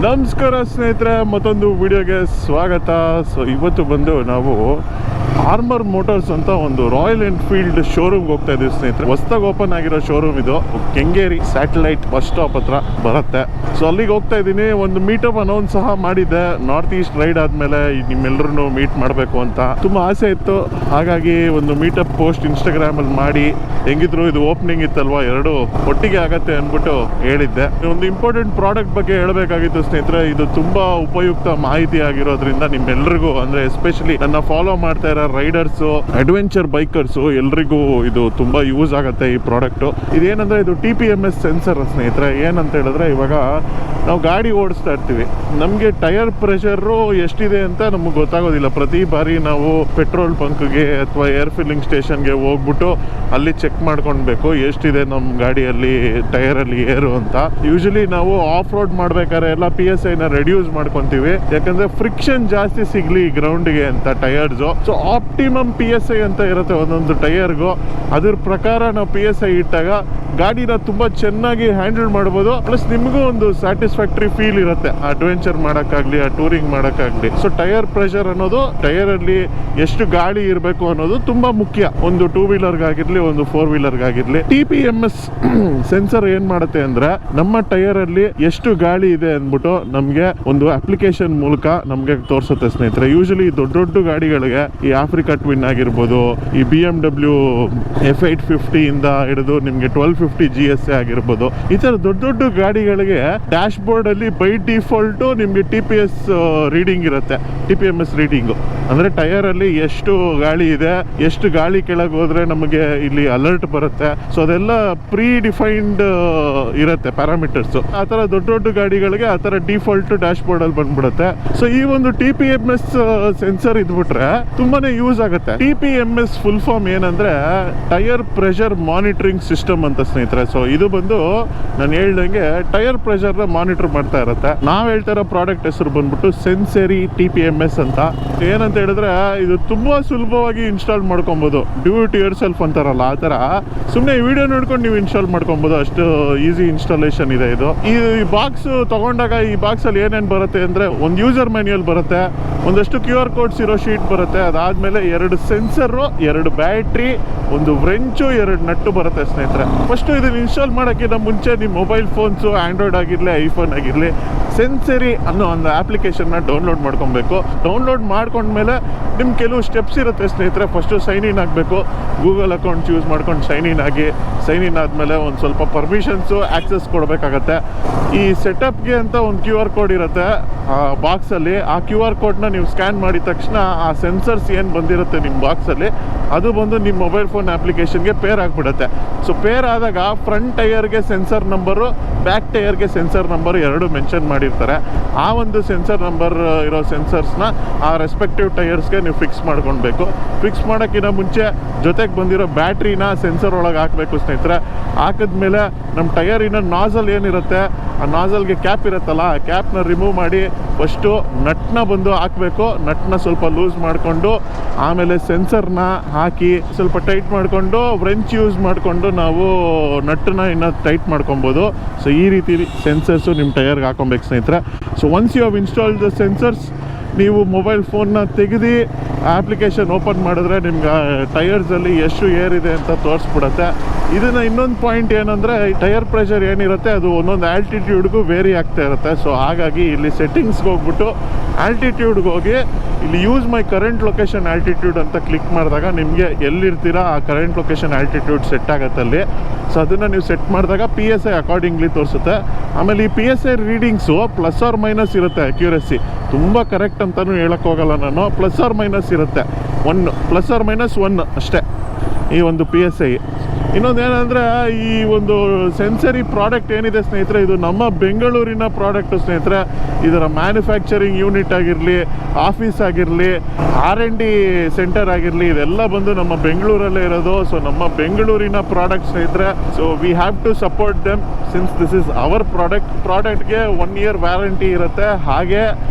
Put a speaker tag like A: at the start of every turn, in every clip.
A: ನಮಸ್ಕಾರ ಸ್ನೇಹಿತರೆ, ಮತ್ತೊಂದು ವಿಡಿಯೋಗೆ ಸ್ವಾಗತ. ಸೊ ಇವತ್ತು ಬಂದು ನಾವು ಆರ್ಮರ್ ಮೋಟಾರ್ಸ್ ಅಂತ ಒಂದು ರಾಯಲ್ ಎನ್ಫೀಲ್ಡ್ ಶೋರೂಮ್ಗೆ ಹೋಗ್ತಾ ಇದ್ದೀವಿ ಸ್ನೇಹಿತರೆ. ಹೊಸದಾಗಿ ಓಪನ್ ಆಗಿರೋ ಶೋರೂಮ್ ಇದು. ಕೆಂಗೇರಿ ಸ್ಯಾಟಲೈಟ್ ಬಸ್ ಸ್ಟಾಪ್ ಹತ್ರ ಬರುತ್ತೆ. ಸೊ ಅಲ್ಲಿಗೆ ಹೋಗ್ತಾ ಇದ್ದೀನಿ. ಒಂದು ಮೀಟಪ್ ಅನೌನ್ಸ್ ಸಹ ಮಾಡಿದ್ದೆ. ನಾರ್ತ್ ಈಸ್ಟ್ ರೈಡ್ ಆದಮೇಲೆ ನಿಮ್ಮೆಲ್ಲರೂ ಮೀಟ್ ಮಾಡಬೇಕು ಅಂತ ತುಂಬ ಆಸೆ ಇತ್ತು. ಹಾಗಾಗಿ ಒಂದು ಮೀಟಪ್ ಪೋಸ್ಟ್ ಇನ್ಸ್ಟಾಗ್ರಾಮಲ್ಲಿ ಮಾಡಿ, ಹೆಂಗಿದ್ರು ಇದು ಓಪನಿಂಗ್ ಇತ್ತಲ್ವಾ, ಎರಡು ಒಟ್ಟಿಗೆ ಆಗತ್ತೆ ಅಂದ್ಬಿಟ್ಟು ಹೇಳಿದ್ದೆ. ಒಂದು ಇಂಪಾರ್ಟೆಂಟ್ ಪ್ರಾಡಕ್ಟ್ ಬಗ್ಗೆ ಹೇಳಬೇಕಾಗಿತ್ತು ಸ್ನೇಹಿತರೆ. ಇದು ತುಂಬ ಉಪಯುಕ್ತ ಮಾಹಿತಿ ಆಗಿರೋದ್ರಿಂದ ನಿಮ್ಮೆಲ್ಲರಿಗೂ, ಅಂದರೆ ಎಸ್ಪೆಷಲಿ ನನ್ನ ಫಾಲೋ ಮಾಡ್ತಾ ಇರೋ ರೈಡರ್ಸು, ಅಡ್ವೆಂಚರ್ ಬೈಕರ್ಸು ಎಲ್ರಿಗೂ ಇದು ತುಂಬ ಯೂಸ್ ಆಗುತ್ತೆ ಈ ಪ್ರಾಡಕ್ಟು. ಇದೇನಂದರೆ ಇದು TPMS ಸೆನ್ಸರ್ ಸ್ನೇಹಿತರೆ. ಏನಂತ ಹೇಳಿದ್ರೆ, ಇವಾಗ ನಾವು ಗಾಡಿ ಓಡಿಸ್ತಾ ಇರ್ತೀವಿ, ನಮಗೆ ಟೈರ್ ಪ್ರೆಷರು ಎಷ್ಟಿದೆ ಅಂತ ನಮಗೆ ಗೊತ್ತಾಗೋದಿಲ್ಲ. ಪ್ರತಿ ಬಾರಿ ನಾವು ಪೆಟ್ರೋಲ್ ಬಂಕ್ಗೆ ಅಥವಾ ಏರ್ ಫಿಲ್ಲಿಂಗ್ ಸ್ಟೇಷನ್ಗೆ ಹೋಗ್ಬಿಟ್ಟು ಅಲ್ಲಿ ಚೆಕ್ ಮಾಡ್ಕೊಳ್ಬೇಕು ಎಷ್ಟಿದೆ ನಮ್ಮ ಗಾಡಿಯಲ್ಲಿ ಟೈರಲ್ಲಿ ಏರು ಅಂತ. ಯೂಶಲಿ ನಾವು ಆಫ್ ರೋಡ್ ಮಾಡ್ಬೇಕಾದ್ರೆ ಎಲ್ಲ PSIನ ರೆಡ್ಯೂಸ್ ಮಾಡ್ಕೊತೀವಿ, ಯಾಕಂದ್ರೆ ಫ್ರಿಕ್ಷನ್ ಜಾಸ್ತಿ ಸಿಗ್ಲಿ ಗ್ರೌಂಡ್ಗೆ ಅಂತ ಟೈರ್ಸು. ಸೊ ಆಪ್ಟಿಮಮ್ PSI ಅಂತ ಇರುತ್ತೆ ಒಂದೊಂದು ಟೈರ್ಗೂ. ಅದ್ರ ಪ್ರಕಾರ ನಾವು PSI ಇಟ್ಟಾಗ ಗಾಡಿನ ತುಂಬ ಚೆನ್ನಾಗಿ ಹ್ಯಾಂಡಲ್ ಮಾಡ್ಬೋದು. ಪ್ಲಸ್ ನಿಮಗೂ ಒಂದು ಸ್ಯಾಟಿಸ್ಫ್ಯಾಕ್ಟರಿ ಫೀಲ್ ಇರುತ್ತೆ, ಅಡ್ವೆಂಚರ್ ಮಾಡೋಕ್ಕಾಗಲಿ, ಟೂರಿಂಗ್ ಮಾಡೋಕ್ಕಾಗಲಿ. ಸೊ ಟೈರ್ ಪ್ರೆಷರ್ ಅನ್ನೋದು, ಟೈರಲ್ಲಿ ಎಷ್ಟು ಗಾಳಿ ಇರಬೇಕು ಅನ್ನೋದು ತುಂಬ ಮುಖ್ಯ. ಒಂದು 2 ವೀಲರ್ಗಾಗಿರ್ಲಿ, ಒಂದು 4 ವೀಲರ್ಗಾಗಿರ್ಲಿ. TPMS ಸೆನ್ಸರ್ ಏನ್ ಮಾಡುತ್ತೆ ಅಂದ್ರೆ, ನಮ್ಮ ಟೈರಲ್ಲಿ ಎಷ್ಟು ಗಾಳಿ ಇದೆ ಅಂದ್ಬಿಟ್ಟು ನಮಗೆ ಒಂದು ಅಪ್ಲಿಕೇಶನ್ ಮೂಲಕ ನಮಗೆ ತೋರಿಸುತ್ತೆ ಸ್ನೇಹಿತರೆ. ಯೂಶಲಿ ದೊಡ್ಡ ದೊಡ್ಡ ಗಾಡಿಗಳಿಗೆ, ಈ ಆಫ್ರಿಕಾ ಟ್ವಿನ್ ಆಗಿರ್ಬೋದು, ಈ BMW F850 ಇಂದ ಹಿಡಿದು ನಿಮಗೆ 1250 GSA ಆಗಿರ್ಬೋದು, ಈ ತರ ದೊಡ್ಡ ದೊಡ್ಡ ಗಾಡಿಗಳಿಗೆ ಡ್ಯಾಶ್ ಬೋರ್ಡ್ ಅಲ್ಲಿ ಬೈ ಡಿಫಾಲ್ಟ್ ನಿಮ್ಗೆ ರೀಡಿಂಗ್ ಇರುತ್ತೆ. TPMS ರೀಡಿಂಗು ಅಂದ್ರೆ ಟೈರ್ ಅಲ್ಲಿ ಎಷ್ಟು ಗಾಳಿ ಇದೆ, ಎಷ್ಟು ಗಾಳಿ ಕೆಳಗೆ ಹೋದ್ರೆ ನಮಗೆ ಇಲ್ಲಿ ಅಲರ್ಟ್ ಬರುತ್ತೆ. ಸೊ ಅದೆಲ್ಲ ಪ್ರೀ ಡಿಫೈನ್ಡ್ ಇರುತ್ತೆ ಪ್ಯಾರಾಮೀಟರ್ಸ್. ಆ ತರ ದೊಡ್ಡ ದೊಡ್ಡ ಗಾಡಿಗಳಿಗೆ ಆ ತರ ಡಿಫಾಲ್ಟ್ ಡ್ಯಾಶ್ ಬೋರ್ಡ್ ಅಲ್ಲಿ ಬಂದ್ಬಿಡುತ್ತೆ. ಸೊ ಈ ಒಂದು TPMS ಸೆನ್ಸರ್ ಇದ್ಬಿಟ್ರೆ ತುಂಬಾನೇ ಯೂಸ್ ಆಗುತ್ತೆ. TPMS ಫುಲ್ ಫಾರ್ಮ್ ಏನಂದ್ರೆ ಟೈರ್ ಪ್ರೆಷರ್ ಮಾನಿಟರಿಂಗ್ ಸಿಸ್ಟಮ್ ಅಂತ ಸ್ನೇಹಿತರೆ. ಸೊ ಇದು ಬಂದು ನಾನು ಹೇಳ್ದಂಗೆ ಟೈರ್ ಪ್ರೆಷರ್ ನ ಮಾನಿಟರ್ ಮಾಡ್ತಾ ಇರುತ್ತೆ. ನಾವ್ ಹೇಳ್ತಾ ಇರೋ ಪ್ರಾಡಕ್ಟ್ ಹೆಸರು ಬಂದ್ಬಿಟ್ಟು ಸೆನ್ಸರಿ TPMS ಅಂತ. ಏನಂತ ಹೇಳಿದ್ರೆ, ಇದು ತುಂಬಾ ಸುಲಭವಾಗಿ ಇನ್ಸ್ಟಾಲ್ ಮಾಡ್ಕೊಬಹುದು. ಡ್ಯೂ ಇಟ್ ಯುವರ್ ಸೆಲ್ಫ್ ಅಂತಾರಲ್ಲ, ಆ ತರ ಸುಮ್ಮನೆ ವಿಡಿಯೋ ನೋಡ್ಕೊಂಡು ನೀವು ಇನ್ಸ್ಟಾಲ್ ಮಾಡ್ಕೊಬಹುದು. ಅಷ್ಟು ಈಸಿ ಇನ್ಸ್ಟಾಲೇಷನ್ ಇದೆ ಇದು. ಈ ಬಾಕ್ಸ್ ತಗೊಂಡಾಗ ಈ ಬಾಕ್ಸ್ ಅಲ್ಲಿ ಏನೇನು ಬರುತ್ತೆ ಅಂದ್ರೆ, ಒಂದು ಯೂಸರ್ ಮ್ಯಾನ್ಯುಯಲ್ ಬರುತ್ತೆ, ಒಂದಷ್ಟು QR ಕೋಡ್ಸ್ ಇರೋ ಶೀಟ್ ಬರುತ್ತೆ. ಅದಾದ್ಮೇಲೆ 2 ಸೆನ್ಸರ್, 2 ಬ್ಯಾಟ್ರಿ, ಒಂದು ವ್ರೆಂಚು, 2 ನಟ್ಟು ಬರುತ್ತೆ ಸ್ನೇಹಿತರೆ. ಫಸ್ಟ್ ಇದನ್ನ ಇನ್ಸ್ಟಾಲ್ ಮಾಡೋಕ್ಕಿಂತ ಮುಂಚೆ ನಿಮ್ಮ ಮೊಬೈಲ್ ಫೋನ್ಸು, ಆಂಡ್ರಾಯ್ಡ್ ಆಗಿರಲಿ, ಐಫೋನ್ ಆಗಿರಲಿ, ಸೆನ್ಸರಿ ಅನ್ನೋ ಒಂದು ಅಪ್ಲಿಕೇಶನ್ನ ಡೌನ್ಲೋಡ್ ಮಾಡ್ಕೊಬೇಕು. ಡೌನ್ಲೋಡ್ ಮಾಡ್ಕೊಂಡ್ಮೇಲೆ ನಿಮ್ಗೆ ಕೆಲವು ಸ್ಟೆಪ್ಸ್ ಇರುತ್ತೆ ಸ್ನೇಹಿತರೆ. ಫಸ್ಟು ಸೈನ್ ಇನ್ ಆಗಬೇಕು. ಗೂಗಲ್ ಅಕೌಂಟ್ ಯೂಸ್ ಮಾಡ್ಕೊಂಡು ಸೈನ್ ಇನ್ ಆಗಿ, ಸೈನ್ ಇನ್ ಆದಮೇಲೆ ಒಂದು ಸ್ವಲ್ಪ ಪರ್ಮಿಷನ್ಸು, ಆಕ್ಸೆಸ್ ಕೊಡಬೇಕಾಗತ್ತೆ. ಈ ಸೆಟಪ್ಗೆ ಅಂತ ಒಂದು QR ಕೋಡ್ ಇರುತ್ತೆ ಆ ಬಾಕ್ಸಲ್ಲಿ. ಆ QR ಕೋಡ್ನ ನೀವು ಸ್ಕ್ಯಾನ್ ಮಾಡಿದ ತಕ್ಷಣ ಆ ಸೆನ್ಸರ್ಸ್ ಏನು ಬಂದಿರುತ್ತೆ ನಿಮ್ಮ ಬಾಕ್ಸಲ್ಲಿ, ಅದು ಬಂದು ನಿಮ್ಮ ಮೊಬೈಲ್ ಫೋನ್ ಅಪ್ಲಿಕೇಶನ್ಗೆ ಪೇರ್ ಆಗಿಬಿಡುತ್ತೆ. ಸೊ ಪೇರ್ ಆದಾಗ ಫ್ರಂಟ್ ಟೈರ್ಗೆ ಸೆನ್ಸರ್ ನಂಬರು, ಬ್ಯಾಕ್ ಟೈರ್ಗೆ ಸೆನ್ಸರ್ ನಂಬರು 2 ಮೆನ್ಷನ್ ಮಾಡಿರ್ತಾರೆ. ಆ ಒಂದು ಸೆನ್ಸರ್ ನಂಬರ್ ಇರೋ ಸೆನ್ಸರ್ಸ್ನ ಆ ರೆಸ್ಪೆಕ್ಟಿವ್ ಟೈರ್ಸ್ಗೆ ನೀವು ಫಿಕ್ಸ್ ಮಾಡ್ಕೊಳ್ಬೇಕು. ಫಿಕ್ಸ್ ಮಾಡೋಕ್ಕಿಂತ ಮುಂಚೆ ಜೊತೆಗೆ ಬಂದಿರೋ ಬ್ಯಾಟ್ರಿನ ಸೆನ್ಸರ್ ಒಳಗೆ ಹಾಕಬೇಕು ಸ್ನೇಹಿತರೆ. ಹಾಕಿದ್ಮೇಲೆ ನಮ್ಮ ಟೈರಿನ ನಾಸಲ್ ಏನಿರುತ್ತೆ, ಆ ನಾಸಲ್ಗೆ ಕ್ಯಾಪ್ ಇರುತ್ತಲ್ಲ, ಆ ಕ್ಯಾಪ್ನ ರಿಮೂವ್ ಮಾಡಿ ಫಸ್ಟು ನಟ್ನ ಬಂದು ಹಾಕಬೇಕು. ನಟ್ನ ಸ್ವಲ್ಪ ಲೂಸ್ ಮಾಡಿಕೊಂಡು ಆಮೇಲೆ ಸೆನ್ಸರ್ನ ಹಾಕಿ ಸ್ವಲ್ಪ ಟೈಟ್ ಮಾಡಿಕೊಂಡು ವ್ರೆಂಚ್ ಯೂಸ್ ಮಾಡಿಕೊಂಡು ನಾವು ನಟ್ಟನ್ನ ಇನ್ನೂ ಟೈಟ್ ಮಾಡ್ಕೊಬೋದು. ಸೊ ಈ ರೀತಿ ಸೆನ್ಸರ್ಸು ನಿಮ್ಮ ಟೈರ್ಗೆ ಹಾಕೊಬೇಕು ಸ್ನೇಹಿತರೆ. So once you have installed the sensors, ನೀವು ಮೊಬೈಲ್ ಫೋನ್ನ ತೆಗೆದು ಅಪ್ಲಿಕೇಶನ್ ಓಪನ್ ಮಾಡಿದ್ರೆ ನಿಮ್ಗೆ ಟೈರ್ಸಲ್ಲಿ ಎಷ್ಟು ಏರಿದೆ ಅಂತ ತೋರಿಸ್ಬಿಡುತ್ತೆ. ಇದನ್ನು ಇನ್ನೊಂದು ಪಾಯಿಂಟ್ ಏನಂದರೆ, ಟೈರ್ ಪ್ರೆಷರ್ ಏನಿರುತ್ತೆ ಅದು ಒಂದೊಂದು ಆಲ್ಟಿಟ್ಯೂಡ್ಗೂ ವೇರಿ ಆಗ್ತಾ ಇರುತ್ತೆ. ಸೊ ಹಾಗಾಗಿ ಇಲ್ಲಿ ಸೆಟ್ಟಿಂಗ್ಸ್ಗೆ ಹೋಗ್ಬಿಟ್ಟು ಆಲ್ಟಿಟ್ಯೂಡ್ಗೆ ಹೋಗಿ ಇಲ್ಲಿ use my current location altitude ಅಂತ ಕ್ಲಿಕ್ ಮಾಡಿದಾಗ ನಿಮಗೆ ಎಲ್ಲಿರ್ತೀರಾ ಆ ಕರೆಂಟ್ ಲೊಕೇಶನ್ ಆಲ್ಟಿಟ್ಯೂಡ್ ಸೆಟ್ ಆಗುತ್ತೆ ಅಲ್ಲಿ. ಸೊ ಅದನ್ನು ನೀವು ಸೆಟ್ ಮಾಡಿದಾಗ PSI ಅಕಾರ್ಡಿಂಗ್ಲಿ ತೋರಿಸುತ್ತೆ. ಆಮೇಲೆ ಈ PSI readings plus or minus ಇರುತ್ತೆ. ಅಕ್ಯುರಸಿ ತುಂಬ ಕರೆಕ್ಟ್ ಅಂತಲೂ ಹೇಳೋಕ್ಕೋಗಲ್ಲ ನಾನು. ಪ್ಲಸ್ ಆರ್ ಮೈನಸ್ ಇರುತ್ತೆ, 1 ಪ್ಲಸ್ ಆರ್ ಮೈನಸ್ 1 ಅಷ್ಟೇ ಈ ಒಂದು PSI. ಇನ್ನೊಂದೇನೆಂದರೆ, ಈ ಒಂದು ಸೆನ್ಸರಿ ಪ್ರಾಡಕ್ಟ್ ಏನಿದೆ ಸ್ನೇಹಿತರೆ, ಇದು ನಮ್ಮ ಬೆಂಗಳೂರಿನ ಪ್ರಾಡಕ್ಟು ಸ್ನೇಹಿತರೆ. ಇದರ ಮ್ಯಾನುಫ್ಯಾಕ್ಚರಿಂಗ್ ಯೂನಿಟ್ ಆಗಿರಲಿ, ಆಫೀಸ್ ಆಗಿರಲಿ, R&D ಸೆಂಟರ್ ಆಗಿರಲಿ, ಇದೆಲ್ಲ ಬಂದು ನಮ್ಮ ಬೆಂಗಳೂರಲ್ಲೇ ಇರೋದು. ಸೊ ನಮ್ಮ ಬೆಂಗಳೂರಿನ ಪ್ರಾಡಕ್ಟ್ ಸ್ನೇಹಿತರೆ. So we have to support them since this is our ಪ್ರಾಡಕ್ಟ್ಗೆ 1 year ವ್ಯಾರಂಟಿ ಇರುತ್ತೆ. ಹಾಗೆ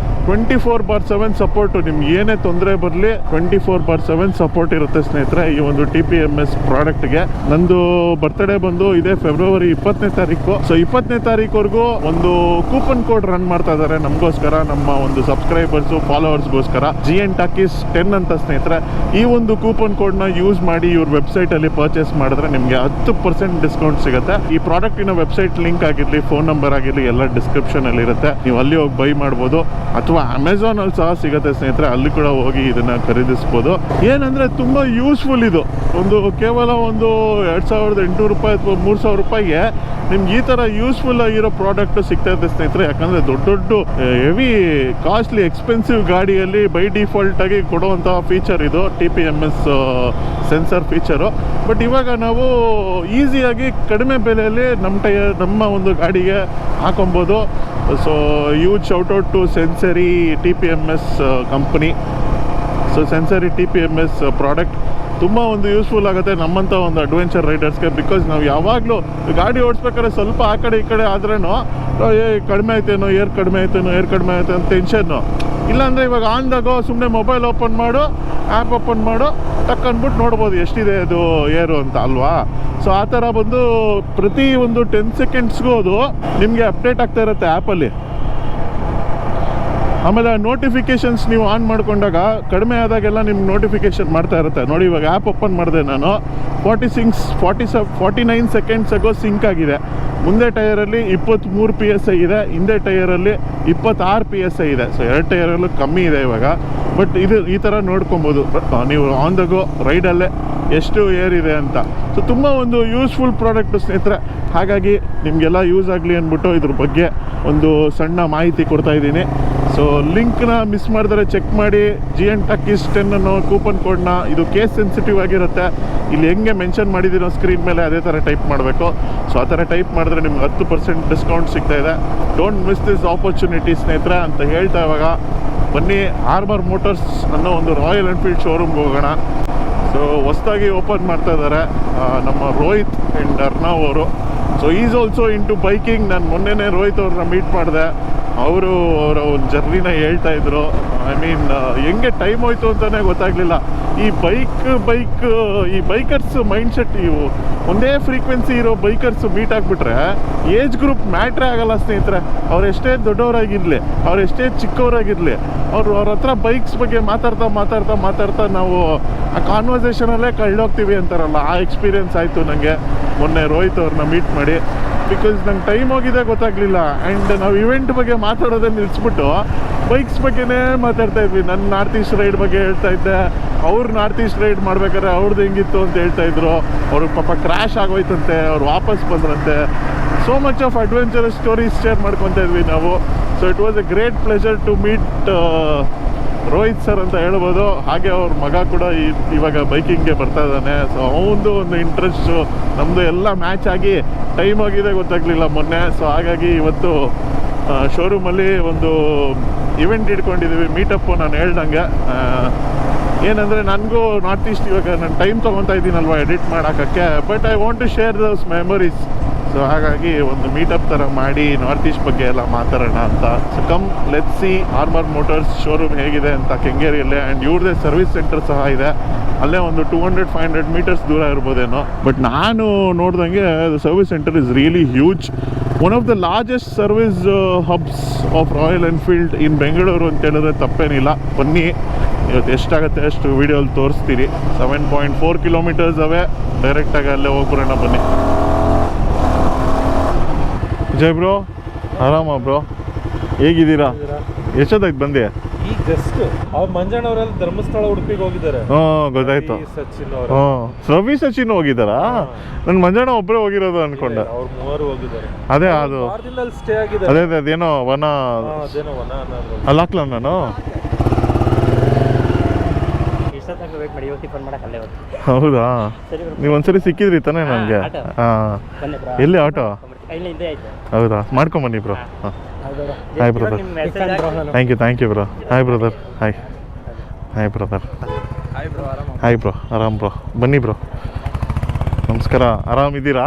A: 24/7 ಸಪೋರ್ಟು. ನಿಮ್ಗೆ ಏನೇ ತೊಂದರೆ ಬರಲಿ 24/7 ಸಪೋರ್ಟ್ ಇರುತ್ತೆ ಸ್ನೇಹಿತರೆ ಈ ಒಂದು TPMS ಪ್ರಾಡಕ್ಟ್ಗೆ. ನಂದು ಬರ್ತ್ಡೇ ಬಂದು ಇದೇ ಫೆಬ್ರವರಿ 20ನೇ ತಾರೀಕು. ಸೊ 20ನೇ ತಾರೀಕುವರೆಗೂ ಒಂದು ಕೂಪನ್ ಕೋಡ್ ರನ್ ಮಾಡ್ತಾ ಇದ್ದಾರೆ ನಮಗೋಸ್ಕರ, ನಮ್ಮ ಒಂದು ಸಬ್ಸ್ಕ್ರೈಬರ್ಸು ಫಾಲೋವರ್ಸ್ಗೋಸ್ಕರ. GN Talkies 10 ಅಂತ ಸ್ನೇಹಿತರೆ. ಈ ಒಂದು ಕೂಪನ್ ಕೋಡ್ನ ಯೂಸ್ ಮಾಡಿ ಇವ್ರ ವೆಬ್ಸೈಟಲ್ಲಿ ಪರ್ಚೇಸ್ ಮಾಡಿದ್ರೆ ನಿಮಗೆ 10% ಡಿಸ್ಕೌಂಟ್ ಸಿಗುತ್ತೆ. ಈ ಪ್ರಾಡಕ್ಟಿನ ವೆಬ್ಸೈಟ್ ಲಿಂಕ್ ಆಗಿರಲಿ, ಫೋನ್ ನಂಬರ್ ಆಗಿರಲಿ ಎಲ್ಲ ಡಿಸ್ಕ್ರಿಪ್ಷನಲ್ಲಿ ಇರುತ್ತೆ. ನೀವು ಅಲ್ಲಿ ಹೋಗಿ ಬೈ ಮಾಡ್ಬೋದು, ಅಥವಾ ಅಮೆಝಾನಲ್ಲಿ ಸಹ ಸಿಗುತ್ತೆ ಸ್ನೇಹಿತರೆ, ಅಲ್ಲಿ ಕೂಡ ಹೋಗಿ ಇದನ್ನ ಖರೀದಿಸ್ಬೋದು. ಏನಂದ್ರೆ ತುಂಬಾ ಯೂಸ್ಫುಲ್ ಇದು. ಕೇವಲ ಒಂದು 2800 ರೂಪಾಯಿ ಅಥವಾ 3000 ರೂಪಾಯಿಗೆ ನಿಮ್ಗೆ ಈ ತರ ಯೂಸ್ಫುಲ್ ಆಗಿರೋ ಪ್ರಾಡಕ್ಟ್ ಸಿಗ್ತಾ ಇದೆ ಸ್ನೇಹಿತರೆ. ಯಾಕಂದ್ರೆ ದೊಡ್ಡ ಹೆವಿ ಕಾಸ್ಟ್ಲಿ ಎಕ್ಸ್ಪೆನ್ಸಿವ್ ಗಾಡಿಯಲ್ಲಿ ಬೈ ಡಿಫಾಲ್ಟ್ ಆಗಿ ಕೊಡುವಂತಹ ಫೀಚರ್ ಇದು TPMS ಸೆನ್ಸರ್ ಫೀಚರು. ಬಟ್ ಇವಾಗ ನಾವು ಈಸಿಯಾಗಿ ಕಡಿಮೆ ಬೆಲೆಯಲ್ಲಿ ನಮ್ಮ ಒಂದು ಗಾಡಿಗೆ ಹಾಕೊಬೋದು. So huge shoutout to Sensori TPMS company. So Sensori TPMS product ತುಂಬ ಒಂದು ಯೂಸ್ಫುಲ್ ಆಗುತ್ತೆ ನಮ್ಮಂಥ ಒಂದು ಅಡ್ವೆಂಚರ್ ರೈಡರ್ಸ್ಗೆ. ಬಿಕಾಸ್ ನಾವು ಯಾವಾಗಲೂ ಗಾಡಿ ಓಡಿಸ್ಬೇಕಾದ್ರೆ ಸ್ವಲ್ಪ ಆ ಕಡೆ ಈ ಕಡೆ ಆದ್ರೂ ಕಡಿಮೆ ಆಯ್ತೇನೋ, ಏರ್ ಕಡಿಮೆ ಆಯ್ತೇನೋ ಅಂತ ಟೆನ್ಷನ್ನು. ಇಲ್ಲಾಂದರೆ ಇವಾಗ ಆನ್ದಾಗೋ ಸುಮ್ಮನೆ ಮೊಬೈಲ್ ಓಪನ್ ಮಾಡು, ಆ್ಯಪ್ ಓಪನ್ ಮಾಡು, ಟಕ್ ಅಂದ್ಬಿಟ್ಟು ನೋಡ್ಬೋದು ಎಷ್ಟಿದೆ ಅದು ಏರು ಅಂತ ಅಲ್ವಾ. ಸೊ ಆ ಥರ ಬಂದು ಪ್ರತಿ ಒಂದು 10 ಸೆಕೆಂಡ್ಸ್ಗೂ ಅದು ನಿಮಗೆ ಅಪ್ಡೇಟ್ ಆಗ್ತಾ ಇರುತ್ತೆ ಆ್ಯಪಲ್ಲಿ. ಆಮೇಲೆ ನೋಟಿಫಿಕೇಷನ್ಸ್ ನೀವು ಆನ್ ಮಾಡ್ಕೊಂಡಾಗ ಕಡಿಮೆ ಆದಾಗೆಲ್ಲ ನಿಮ್ಗೆ ನೋಟಿಫಿಕೇಷನ್ ಮಾಡ್ತಾ ಇರುತ್ತೆ. ನೋಡಿ ಇವಾಗ ಆ್ಯಪ್ ಓಪನ್ ಮಾಡಿದೆ ನಾನು, 49 ಸೆಕೆಂಡ್ಸ್ ಆಗೋ ಸಿಂಕ್ ಆಗಿದೆ. ಮುಂದೆ ಟೈರಲ್ಲಿ 23 PSI ಇದೆ, ಹಿಂದೆ ಟೈರಲ್ಲಿ 26 PSI ಇದೆ. ಸೊ 2 ಟೈರಲ್ಲೂ ಕಮ್ಮಿ ಇದೆ ಇವಾಗ. ಬಟ್ ಇದು ಈ ಥರ ನೋಡ್ಕೊಬೋದು ನೀವು ಆನ್ ದ ಗೋ ರೈಡಲ್ಲೇ ಎಷ್ಟು ಏರ್ ಇದೆ ಅಂತ. ಸೊ ತುಂಬ ಒಂದು ಯೂಸ್ಫುಲ್ ಪ್ರಾಡಕ್ಟು ಸ್ನೇಹಿತರೆ. ಹಾಗಾಗಿ ನಿಮಗೆಲ್ಲ ಯೂಸ್ ಆಗಲಿ ಅಂದ್ಬಿಟ್ಟು ಇದ್ರ ಬಗ್ಗೆ ಒಂದು ಸಣ್ಣ ಮಾಹಿತಿ ಕೊಡ್ತಾ ಇದ್ದೀನಿ. ಸೊ ಲಿಂಕ್ನ ಮಿಸ್ ಮಾಡಿದ್ರೆ ಚೆಕ್ ಮಾಡಿ. GN Talkies 10 ಅನ್ನೋ ಕೂಪನ್ ಕೋಡ್ನ, ಇದು ಕೇಸ್ ಸೆನ್ಸಿಟಿವ್ ಆಗಿರುತ್ತೆ. ಇಲ್ಲಿ ಹೆಂಗೆ ಮೆನ್ಷನ್ ಮಾಡಿದ್ದೀನೋ ಸ್ಕ್ರೀನ್ ಮೇಲೆ ಅದೇ ಥರ ಟೈಪ್ ಮಾಡಬೇಕು. ಸೊ ಆ ಥರ ಟೈಪ್ ಮಾಡಿದ್ರೆ ನಿಮ್ಗೆ 10% ಡಿಸ್ಕೌಂಟ್ ಸಿಗ್ತಾ ಇದೆ. ಡೋಂಟ್ ಮಿಸ್ ದಿಸ್ ಆಪರ್ಚುನಿಟಿ ಸ್ನೇಹಿತರೆ ಅಂತ ಹೇಳ್ತಾ ಇವಾಗ ಬನ್ನಿ ಆರ್ಮರ್ ಮೋಟರ್ಸ್ ಅನ್ನೋ ಒಂದು ರಾಯಲ್ ಎನ್ಫೀಲ್ಡ್ ಶೋರೂಮ್ಗೆ ಹೋಗೋಣ. ಸೊ ಹೊಸದಾಗಿ ಓಪನ್ ಮಾಡ್ತಾ ಇದ್ದಾರೆ ನಮ್ಮ ರೋಹಿತ್ ಆ್ಯಂಡ್ ಅರ್ಣವ್ ಅವರು. So is also into biking. ನಾನು ಮೊನ್ನೆನೇ ರೋಹಿತ್ ಅವ್ರನ್ನ ಮೀಟ್ ಮಾಡಿದೆ. ಅವರ ಒಂದು ಜರ್ನಿನ ಹೇಳ್ತಾ ಇದ್ರು. ಐ ಮೀನ್ ಹೆಂಗೆ ಟೈಮ್ ಹೋಯ್ತು ಅಂತಲೇ ಗೊತ್ತಾಗಲಿಲ್ಲ. ಈ ಬೈಕರ್ಸ್ ಮೈಂಡ್ಸೆಟ್, ಇವು ಒಂದೇ ಫ್ರೀಕ್ವೆನ್ಸಿ ಇರೋ ಬೈಕರ್ಸ್ ಮೀಟ್ ಆಗಿಬಿಟ್ರೆ ಏಜ್ ಗ್ರೂಪ್ ಮ್ಯಾಟ್ರೇ ಆಗಲ್ಲ ಸ್ನೇಹಿತರೆ. ಅವ್ರು ಎಷ್ಟೇ ದೊಡ್ಡವರಾಗಿರಲಿ, ಅವ್ರು ಎಷ್ಟೇ ಚಿಕ್ಕವರಾಗಿರಲಿ, ಅವ್ರ ಹತ್ರ ಬೈಕ್ಸ್ ಬಗ್ಗೆ ಮಾತಾಡ್ತಾ ನಾವು ಆ ಕಾನ್ವರ್ಸೇಷನಲ್ಲೇ ಕಳ್ದೋಗ್ತೀವಿ ಅಂತಾರಲ್ಲ, ಆ ಎಕ್ಸ್ಪೀರಿಯೆನ್ಸ್ ಆಯಿತು ನನಗೆ ಮೊನ್ನೆ ರೋಹಿತ್ ಅವ್ರನ್ನ ಮೀಟ್ ಮಾಡಿ. ಬಿಕಾಸ್ ನಂಗೆ ಟೈಮ್ ಹೋಗಿದೆ ಗೊತ್ತಾಗಲಿಲ್ಲ. ಆ್ಯಂಡ್ ನಾವು ಇವೆಂಟ್ ಬಗ್ಗೆ ಮಾತಾಡೋದೇ ನಿಲ್ಲಿಸ್ಬಿಟ್ಟು ಬೈಕ್ಸ್ ಬಗ್ಗೆನೇ ಮಾತಾಡ್ತಾ ಇದ್ವಿ. ನನ್ನ ನಾರ್ತ್ ಈಸ್ಟ್ ರೈಡ್ ಬಗ್ಗೆ ಹೇಳ್ತಾ ಇದ್ದೆ, ಅವ್ರು ನಾರ್ತ್ ಈಸ್ಟ್ ರೈಡ್ ಮಾಡ್ಬೇಕಾದ್ರೆ ಅವ್ರದ್ದು ಹೆಂಗಿತ್ತು ಅಂತ ಹೇಳ್ತಾಯಿದ್ರು. ಅವ್ರಿಗೆ ಪಾಪ ಕ್ರ್ಯಾಶ್ ಆಗೋಯ್ತಂತೆ, ಅವ್ರು ವಾಪಸ್ ಬಂದ್ರಂತೆ. So much of adventurous stories share ಮಾಡ್ಕೊತಾ ಇದ್ವಿ ನಾವು. So it was a great pleasure to meet Rohit sir ಅಂತ ಹೇಳ್ಬೋದು. ಹಾಗೆ ಅವ್ರ ಮಗ ಕೂಡ ಇವಾಗ ಬೈಕಿಂಗ್ಗೆ ಬರ್ತಾ ಇದ್ದಾನೆ. ಸೊ ಅವನದು ಒಂದು ಇಂಟ್ರೆಸ್ಟು ನಮ್ಮದು ಎಲ್ಲ ಮ್ಯಾಚ್ ಆಗಿ ಟೈಮ್ ಆಗಿದೆ ಗೊತ್ತಾಗಲಿಲ್ಲ ಮೊನ್ನೆ. ಸೊ ಹಾಗಾಗಿ ಇವತ್ತು ಶೋರೂಮಲ್ಲಿ ಒಂದು ಇವೆಂಟ್ ಇಟ್ಕೊಂಡಿದ್ದೀವಿ, ಮೀಟಪ್ಪು. ನಾನು ಹೇಳ್ದಂಗೆ ಏನಂದರೆ ನನಗೂ ನಾರ್ತ್ ಈಸ್ಟ್ ಇವಾಗ ನಾನು ಟೈಮ್ ತೊಗೊತಾ ಇದ್ದೀನಲ್ವ ಎಡಿಟ್ ಮಾಡೋಕ್ಕೆ. But I want to share those memories. So ಹಾಗಾಗಿ ಒಂದು ಮೀಟಪ್ ಥರ ಮಾಡಿ ನಾರ್ತ್ ಈಸ್ಟ್ ಬಗ್ಗೆ ಎಲ್ಲ ಮಾತಾಡೋಣ ಅಂತ. So come let's see armour motors showroom ಹೇಗಿದೆ ಅಂತ ಕೆಂಗೇರಿಯಲ್ಲೇ. ಆ್ಯಂಡ್ ಇವ್ರದ್ದೇ ಸರ್ವಿಸ್ ಸೆಂಟರ್ ಸಹ ಇದೆ ಅಲ್ಲೇ, ಒಂದು 200-500 ಮೀಟರ್ಸ್ ದೂರ ಇರ್ಬೋದೇನೋ. ಬಟ್ ನಾನು ನೋಡ್ದಂಗೆ service centre is really huge. One of the largest service hubs of Royal Enfield in Bengaluru ಅಂತ ಹೇಳಿದ್ರೆ ತಪ್ಪೇನಿಲ್ಲ. ಬನ್ನಿ, ಇವತ್ತು ಎಷ್ಟಾಗುತ್ತೆ ಅಷ್ಟು ವೀಡಿಯೋಲ್ಲಿ ತೋರಿಸ್ತೀರಿ. 7.4 ಕಿಲೋಮೀಟರ್ಸ್ ಅವೇ, ಡೈರೆಕ್ಟಾಗಿ ಅಲ್ಲೇ ಹೋಗ್ಬರೋಣ ಬನ್ನಿ. ಜೈ ಬ್ರೋ, ಆರಾಮ ಬ್ರೋ, ಹೇಗಿದ್ದೀರಾ? ಎಷ್ಟೊತ್ತಾಯ್ತು ಬಂದೆ?
B: ಈಗ ಜಸ್ಟ್ ಅವ್ರು ಮಂಜಣ್ಣವರೆಲ್ಲ ಧರ್ಮಸ್ಥಳ ಉಡುಪಿಗೆ ಹೋಗಿದ್ದಾರೆ.
A: ಗೊತ್ತಾಯ್ತು.
B: ಸಚಿನ್
A: ರವಿ ಸಚಿನ್ ಹೋಗಿದ್ದಾರಾ? ನನ್ನ ಮಂಜಣ್ಣ ಒಬ್ಬರೇ ಹೋಗಿರೋದು ಅನ್ಕೊಂಡೆ.
B: ಅವ್ರು 3 ಹೋಗಿದ್ದಾರೆ.
A: ಅದೇ ಅದು
B: ಸ್ಟೇ ಆಗಿದೆ.
A: ಅದೇನೋ ವನ ಅಲ್ಲಿ ಹಾಕ್ಲ ನಾನು. ಹೌದಾ? ನೀವು ಒಂದ್ಸರಿ ಸಿಕ್ಕಿದ್ರಿ ತಾನೇ ನನಗೆ? ಎಲ್ಲಿ ಆಟೋ? ಹೌದಾ? ಮಾಡ್ಕೊಂಬನ್ನಿ bro. Hi brother. Thank you bro. Hi brother. Hi brother. Hi bro. ಆರಾಮ್ ಬ್ರೋ. ಬನ್ನಿ ಬ್ರೋ. ನಮಸ್ಕಾರ. ಆರಾಮಿದ್ದೀರಾ?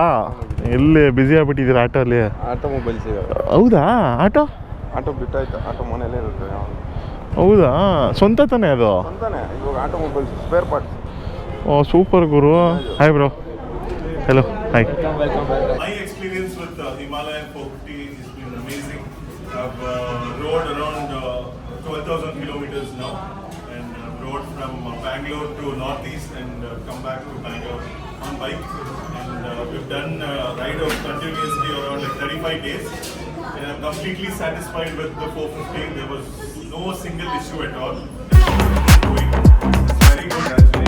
A: ಎಲ್ಲಿ ಬ್ಯುಸಿ ಆಗ್ಬಿಟ್ಟಿದ್ದೀರಾ ಆಟೋ ಅಲ್ಲಿ?
B: ಆಟೋಮೊಬೈಲ್ಸ್.
A: ಹೌದಾ? ಆಟೋ
C: ಆಟೋ ಬಿಟ್ಟಾಯ್ತು, ಆಟೋ ಮನೇಲೇ ಇರುತ್ತೆ ಯಾವಾಗ.
A: ಹೌದಾ, ಸ್ವಂತ ತಾನೇ ಅದು?
C: ಅಂತಾನೆ ಇವಾಗ ಆಟೋಮೊಬೈಲ್ಸ್ ಸ್ಪೇರ್ ಪಾರ್ಟ್ಸ್.
A: ಓ ಸೂಪರ್ ಗುರು. Hi bro. Hello, hi.
D: My experience with Himalayan 450 has been amazing. I've rode around 12,000 kilometers now, and rode from Bangalore to Northeast and come back to Bangalore on bike. And we've done ride of continuously around like 35 days. And I'm completely satisfied with the 450. There was no single issue at all. It's very good actually.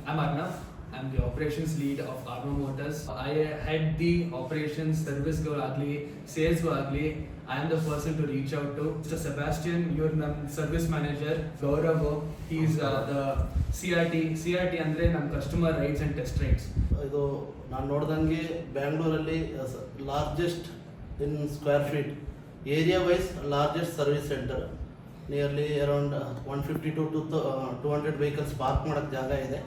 E: I'm Arnav. I'm the operations lead of Arma Motors. I head the operations service go agli, sales go agli. I am the person to reach out to. Mr. Sebastian, your service manager. Gaurav, he's the CRT. CRT ಅಂದ್ರೆ ನಮ್ಮ customer rides and test rides.
F: ಇದು ನಾನು ನೋಡ್ದಂಗೆ ಬ್ಯಾಂಗ್ಳೂರಲ್ಲಿ largest in square feet area wise largest service centre. Nearly around 150 to 200 vehicles park ಮಾಡೋಕ್ಕೆ ಜಾಗ ಇದೆ.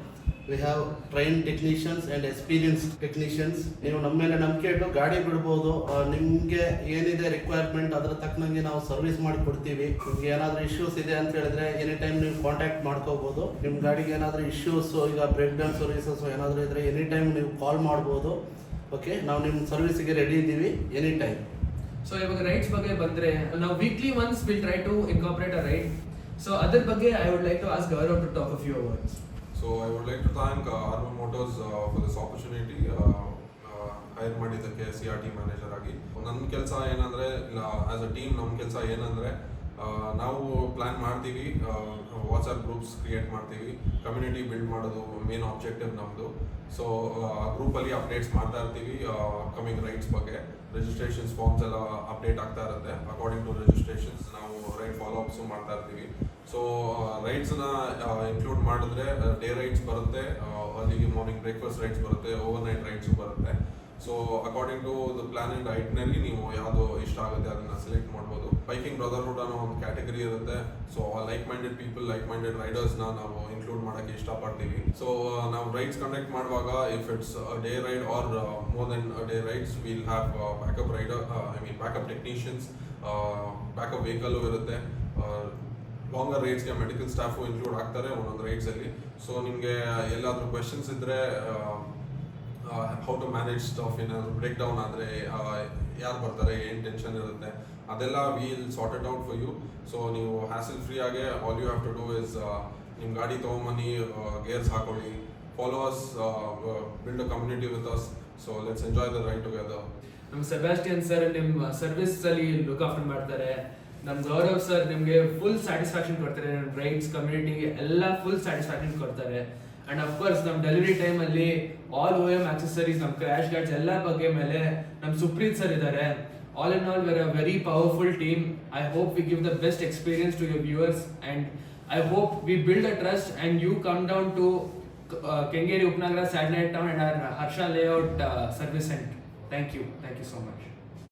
F: We have train technicians and experienced technicians. ನೀವು ನಮ್ಮ ಮೇಲೆ ನಂಬಿಕೆ ಇಟ್ಟು ಗಾಡಿ ಬಿಡ್ಬೋದು. ನಿಮಗೆ ಏನಿದೆ ರಿಕ್ವೈರ್ಮೆಂಟ್ ಅದರ ತಕ್ಕನಂಗೆ ನಾವು ಸರ್ವಿಸ್ ಮಾಡಿ ಕೊಡ್ತೀವಿ. ನಿಮ್ಗೆ ಏನಾದರೂ ಇಶ್ಯೂಸ್ ಇದೆ ಅಂತ ಹೇಳಿದ್ರೆ ಎನಿ ಟೈಮ್ ನೀವು ಕಾಂಟ್ಯಾಕ್ಟ್ ಮಾಡ್ಕೋಬೋದು. ನಿಮ್ಮ ಗಾಡಿಗೆ ಏನಾದರೂ ಇಶ್ಯೂಸು, ಈಗ ಬ್ರೇಕ್ ಡೌನ್ ಸರ್ವಿಸಸ್ ಏನಾದರೂ ಇದ್ದರೆ ಎನಿ ಟೈಮ್ ನೀವು ಕಾಲ್ ಮಾಡ್ಬೋದು. ಓಕೆ, ನಾವು ನಿಮ್ಮ ಸರ್ವಿಸಿಗೆ ರೆಡಿ ಇದ್ದೀವಿ ಎನಿ ಟೈಮ್.
E: ಸೊ ಇವಾಗ ರೈಡ್ಸ್ ಬಗ್ಗೆ ಬಂದ್ರೆ ನಾವು weekly once will try to incorporate a ride. So ಅದ್ರ ಬಗ್ಗೆ I would like to ask Gaurav to talk a few words.
G: So I would like to thank Arma Motors for this opportunity. Hire ಮಾಡಿದ್ದಕ್ಕೆ CRT manager ಆಗಿ. ನನ್ನ ಕೆಲಸ ಏನಂದರೆ, as a team ನಮ್ಮ ಕೆಲಸ ಏನಂದರೆ, ನಾವು ಪ್ಲ್ಯಾನ್ ಮಾಡ್ತೀವಿ, ವಾಟ್ಸಪ್ ಗ್ರೂಪ್ಸ್ ಕ್ರಿಯೇಟ್ ಮಾಡ್ತೀವಿ, ಕಮ್ಯುನಿಟಿ ಬಿಲ್ಡ್ ಮಾಡೋದು ಮೇನ್ ಆಬ್ಜೆಕ್ಟಿವ್ ನಮ್ಮದು. ಸೊ ಆ ಗ್ರೂಪಲ್ಲಿ ಅಪ್ಡೇಟ್ಸ್ ಮಾಡ್ತಾ ಇರ್ತೀವಿ ಅಪ್ಕಮಿಂಗ್ ರೈಡ್ಸ್ ಬಗ್ಗೆ. ರಿಜಿಸ್ಟ್ರೇಷನ್ಸ್ ಫಾರ್ಮ್ಸ್ ಎಲ್ಲ ಅಪ್ಡೇಟ್ ಆಗ್ತಾ ಇರುತ್ತೆ. ಅಕಾರ್ಡಿಂಗ್ ಟು ರಿಜಿಸ್ಟ್ರೇಷನ್ಸ್ ನಾವು ರೈಡ್ ಫಾಲೋ ಅಪ್ಸು ಮಾಡ್ತಾ ಇರ್ತೀವಿ. ಸೊ ರೈಡ್ಸ್ನ ಇನ್ಕ್ಲೂಡ್ ಮಾಡಿದ್ರೆ ಡೇ ರೈಡ್ಸ್ ಬರುತ್ತೆ, ಅರ್ಲಿ ಮಾರ್ನಿಂಗ್ ಬ್ರೇಕ್ಫಾಸ್ಟ್ ರೈಡ್ಸ್ ಬರುತ್ತೆ, ಓವರ್ ನೈಟ್ ರೈಡ್ಸು ಬರುತ್ತೆ. So according to the plan and ಐಟ್ನಲ್ಲಿ ನೀವು ಯಾವುದು ಇಷ್ಟ ಆಗುತ್ತೆ ಅದನ್ನು ಸೆಲೆಕ್ಟ್ ಮಾಡ್ಬೋದು. ಬೈಕಿಂಗ್ ಬ್ರದರ್ಹುಡ್ ಅನ್ನೋ ಒಂದು ಕ್ಯಾಟಗರಿ ಇರುತ್ತೆ. So like minded people, like minded ರೈಡರ್ಸ್ನ ನಾವು ಇನ್ಕ್ಲೂಡ್ ಮಾಡೋಕ್ಕೆ ಇಷ್ಟಪಡ್ತೀವಿ. ಸೊ ನಾವು ರೈಡ್ಸ್ ಕಂಡಕ್ಟ್ ಮಾಡುವಾಗ if it's day ride or more than day rides, will have backup rider, backup technicians, backup vehicle ಇರುತ್ತೆ. ಲಾಂಗರ್ ರೈಡ್ಸ್ಗೆ ಮೆಡಿಕಲ್ ಸ್ಟಾಫು ಇನ್ಕ್ಲೂಡ್ ಆಗ್ತಾರೆ ಒಂದೊಂದು ರೈಡ್ಸಲ್ಲಿ. ಸೊ ನಿಮಗೆ ಎಲ್ಲಾದರೂ ಕ್ವೆಶನ್ಸ್ ಇದ್ದರೆ, ಹೌ ಟು ಮ್ಯಾನೇಜ್ ಸ್ಟಫ್, ಏನಾದರೂ ಬ್ರೇಕ್ ಡೌನ್ ಆದರೆ ಯಾರು ಬರ್ತಾರೆ, ಏನು ಟೆನ್ಷನ್ ಇರುತ್ತೆ, ಅದೆಲ್ಲ will sort it out for you. So ನೀವು ಹ್ಯಾಸಲ್ ಫ್ರೀ ಆಗಿ all you have to do is ನಿಮ್ಮ ಗಾಡಿ ತೊಗೊಂಬನ್ನಿ, ಗೇರ್ಸ್ ಹಾಕೊಳ್ಳಿ, follow us, build a community with us. So let's enjoy the ride together.
E: ನಮ್ಮ ಸೆಬಾಸ್ಟಿಯನ್ ಸರ್ ನಿಮ್ಮ ಸರ್ವಿಸ್ ಅಲ್ಲಿ look after ಮಾಡ್ತಾರೆ. ನಮ್ಮ ಗೌರವ್ ಸರ್ ನಿಮಗೆ ಫುಲ್ ಸ್ಯಾಟಿಸ್ಫ್ಯಾಕ್ಷನ್ ಕೊಡ್ತಾರೆ. ನಮ್ಮ ರೈಡ್ಸ್ ಕಮ್ಯುನಿಟಿಗೆ ಎಲ್ಲ ಫುಲ್ ಸ್ಯಾಟಿಸ್ಫ್ಯಾಕ್ಷನ್ ಕೊಡ್ತಾರೆ. ಅಂಡ್ ಅಫ್ಕೋರ್ಸ್ ನಮ್ಮ ಡೆಲಿವರಿ ಟೈಮಲ್ಲಿ ಆಲ್ OEM ಆಕ್ಸೆಸರೀಸ್, ನಮ್ಮ ಕ್ರ್ಯಾಶ್ ಗಾರ್ಡ್ಸ್ ಎಲ್ಲ ಬಗ್ಗೆ ಮೇಲೆ ನಮ್ಮ ಸುಪ್ರೀತ್ ಸರ್ ಇದ್ದಾರೆ. All in all we're a very powerful team. I hope we give the best experience to your viewers and I hope we build a trust and you come down to Kengeri Upnagara Satellite Town and our Harsha Layout service center. Thank you so much.